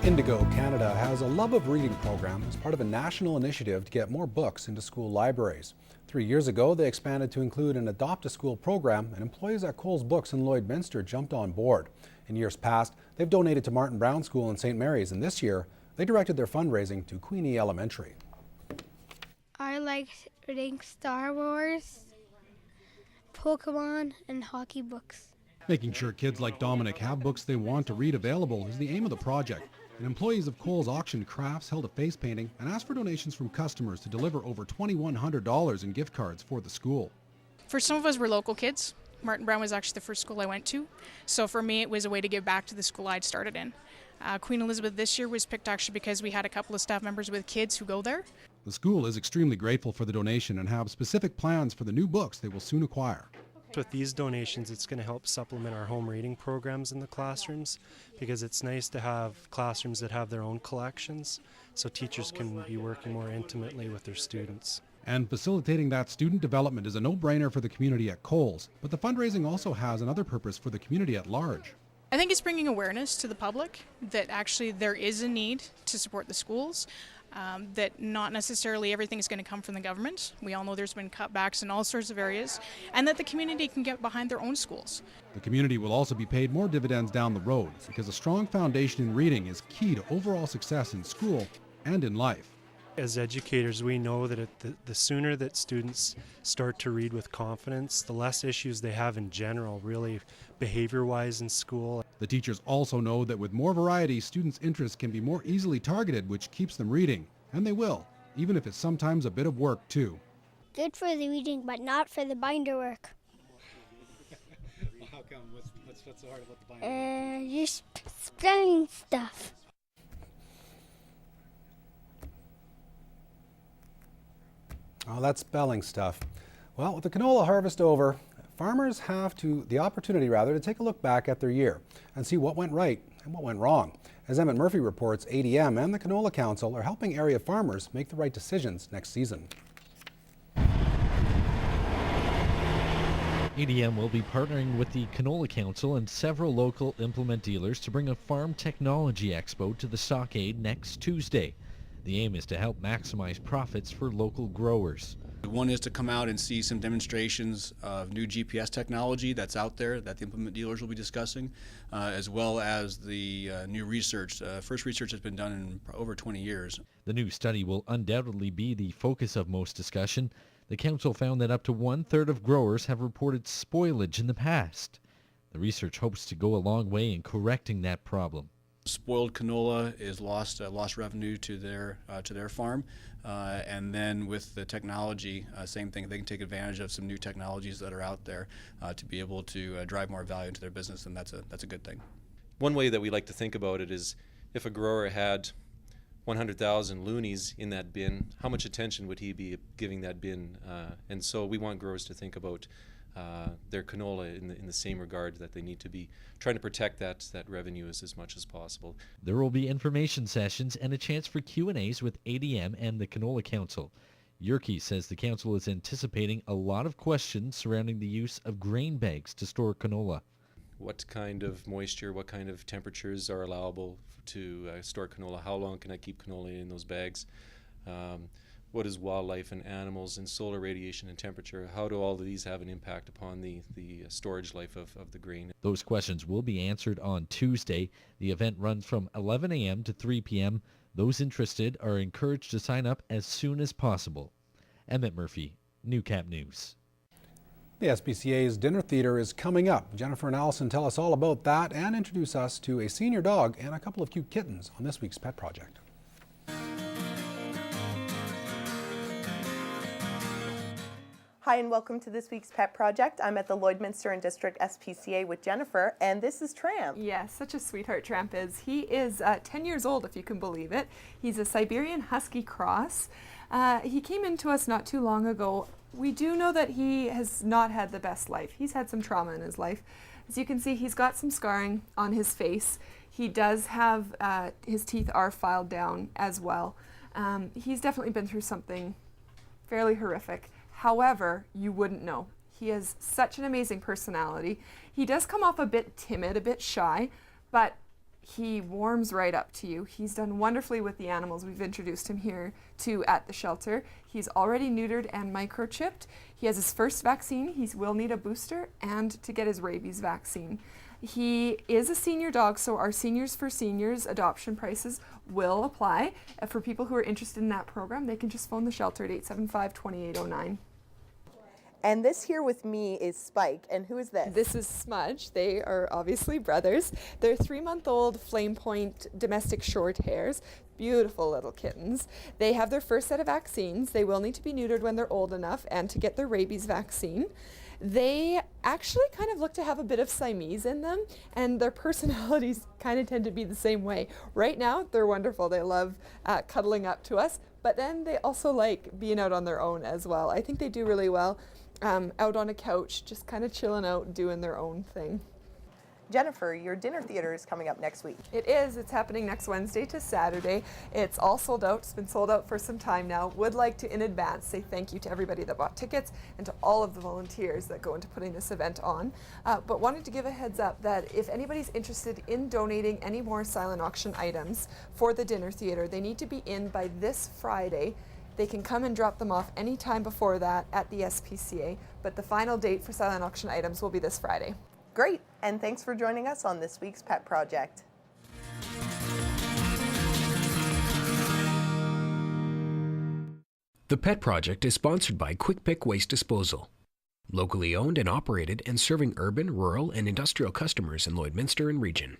Indigo Canada has a Love of Reading program as part of a national initiative to get more books into school libraries. 3 years ago, they expanded to include an Adopt a School program, and employees at Coles Books in Lloydminster jumped on board. In years past, they've donated to Martin Brown School in St. Mary's, and this year, they directed their fundraising to Queenie Elementary. I like reading Star Wars, Pokemon, and hockey books. Making sure kids like Dominic have books they want to read available is the aim of the project. And employees of Coles auctioned crafts, held a face painting, and asked for donations from customers to deliver over $2,100 in gift cards for the school. For some of us, we're local kids. Martin Brown was actually the first school I went to. So for me, it was a way to give back to the school I'd started in. Queen Elizabeth this year was picked actually because we had a couple of staff members with kids who go there. The school is extremely grateful for the donation and have specific plans for the new books they will soon acquire. With these donations, it's going to help supplement our home reading programs in the classrooms, because it's nice to have classrooms that have their own collections so teachers can be working more intimately with their students. And facilitating that student development is a no-brainer for the community at Coles, but the fundraising also has another purpose for the community at large. I think it's bringing awareness to the public that actually there is a need to support the schools. That not necessarily everything is going to come from the government. We all know there's been cutbacks in all sorts of areas, and that the community can get behind their own schools. The community will also be paid more dividends down the road because a strong foundation in reading is key to overall success in school and in life. As educators, we know that the sooner that students start to read with confidence, the less issues they have in general, really behavior-wise in school. The teachers also know that with more variety, students' interests can be more easily targeted, which keeps them reading. And they will, even if it's sometimes a bit of work too. Good for the reading, but not for the binder work. Well, how come? What's so hard about the binder? You're spelling stuff. Oh, that's spelling stuff. Well, with the canola harvest over, farmers have the opportunity to take a look back at their year and see what went right and what went wrong. As Emmett Murphy reports, ADM and the Canola Council are helping area farmers make the right decisions next season. ADM will be partnering with the Canola Council and several local implement dealers to bring a farm technology expo to the stockade next Tuesday. The aim is to help maximize profits for local growers. One is to come out and see some demonstrations of new GPS technology that's out there that the implement dealers will be discussing, as well as the new research. First research has been done in over 20 years. The new study will undoubtedly be the focus of most discussion. The council found that up to 1/3 of growers have reported spoilage in the past. The research hopes to go a long way in correcting that problem. Spoiled canola is lost revenue to their farm, and then with the technology, same thing. They can take advantage of some new technologies that are out there to be able to drive more value into their business, and that's a good thing. One way that we like to think about it is if a grower had 100,000 loonies in that bin, how much attention would he be giving that bin? And so we want growers to think about their canola in the same regard, that they need to be trying to protect that revenue as much as possible. There will be information sessions and a chance for Q&As with ADM and the Canola Council. Yerke says the council is anticipating a lot of questions surrounding the use of grain bags to store canola. What kind of moisture, what kind of temperatures are allowable to store canola? How long can I keep canola in those bags? What is wildlife and animals and solar radiation and temperature? How do all of these have an impact upon the storage life of the grain? Those questions will be answered on Tuesday. The event runs from 11 a.m. to 3 p.m. Those interested are encouraged to sign up as soon as possible. Emmett Murphy, Newcap News. The SPCA's dinner theater is coming up. Jennifer and Allison tell us all about that and introduce us to a senior dog and a couple of cute kittens on this week's Pet Project. Hi and welcome to this week's Pet Project. I'm at the Lloydminster and District SPCA with Jennifer, and this is Tramp. Yes, such a sweetheart Tramp is. He is 10 years old, if you can believe it. He's a Siberian Husky cross. He came into us not too long ago. We do know that he has not had the best life. He's had some trauma in his life. As you can see, he's got some scarring on his face. He does have, his teeth are filed down as well. He's definitely been through something fairly horrific. However, you wouldn't know. He has such an amazing personality. He does come off a bit timid, a bit shy, but he warms right up to you. He's done wonderfully with the animals we've introduced him here to at the shelter. He's already neutered and microchipped. He has his first vaccine. He will need a booster and to get his rabies vaccine. He is a senior dog, so our Seniors for Seniors adoption prices will apply. For people who are interested in that program, they can just phone the shelter at 875-2809. And this here with me is Spike. And who is this? This is Smudge. They are obviously brothers. They're 3-month-old Flame Point domestic short hairs. Beautiful little kittens. They have their first set of vaccines. They will need to be neutered when they're old enough and to get their rabies vaccine. They actually kind of look to have a bit of Siamese in them, and their personalities kind of tend to be the same way. Right now, they're wonderful. They love cuddling up to us, but then they also like being out on their own as well. I think they do really well out on a couch, just kind of chilling out, doing their own thing. Jennifer, your dinner theater is coming up next week. It is. It's happening next Wednesday to Saturday. It's all sold out. It's been sold out for some time now. Would like to, in advance, say thank you to everybody that bought tickets and to all of the volunteers that go into putting this event on. But wanted to give a heads up that if anybody's interested in donating any more silent auction items for the dinner theater, they need to be in by this Friday. They can come and drop them off any time before that at the SPCA, but the final date for silent auction items will be this Friday. Great, and thanks for joining us on this week's Pet Project. The Pet Project is sponsored by Quick Pick Waste Disposal. Locally owned and operated and serving urban, rural, and industrial customers in Lloydminster and region.